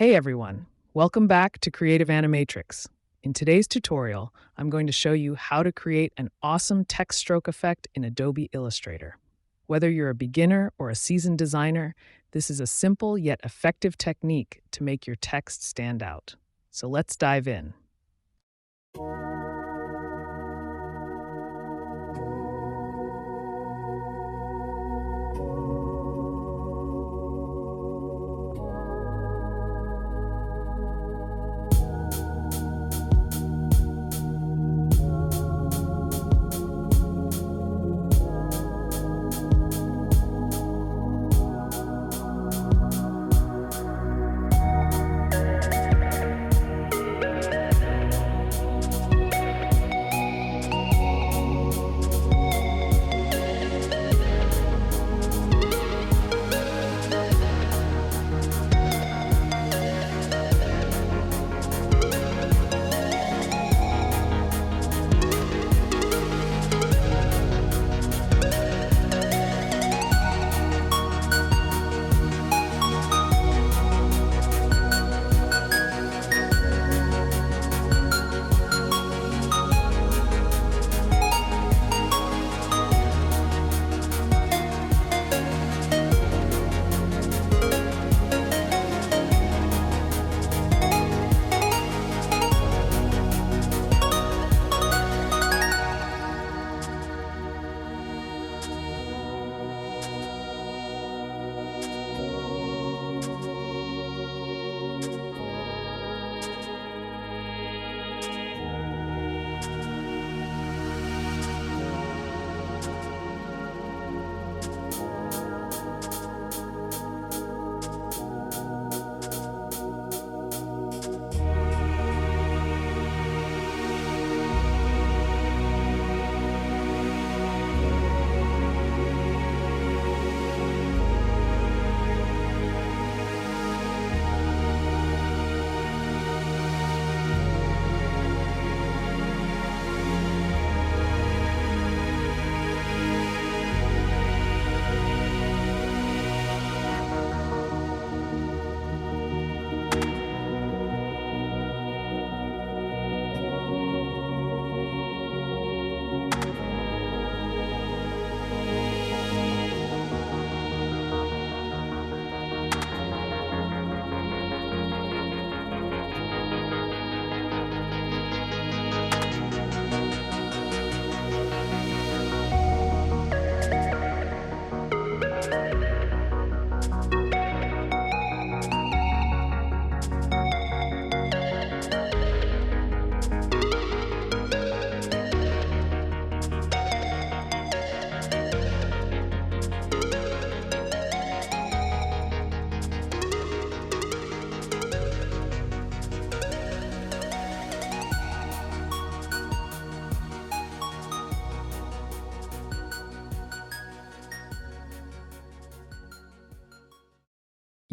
Hey everyone, welcome back to Creative Animatrix. In today's tutorial, I'm going to show you how to create an awesome text stroke effect in Adobe Illustrator. Whether you're a beginner or a seasoned designer, this is a simple yet effective technique to make your text stand out. So let's dive in.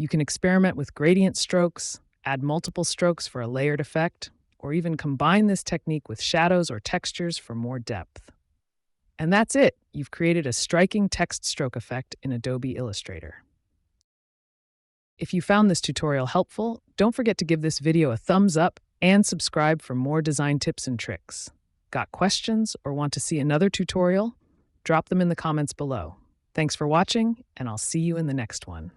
You can experiment with gradient strokes, add multiple strokes for a layered effect, or even combine this technique with shadows or textures for more depth. And that's it. You've created a striking text stroke effect in Adobe Illustrator. If you found this tutorial helpful, don't forget to give this video a thumbs up and subscribe for more design tips and tricks. Got questions or want to see another tutorial? Drop them in the comments below. Thanks for watching, and I'll see you in the next one.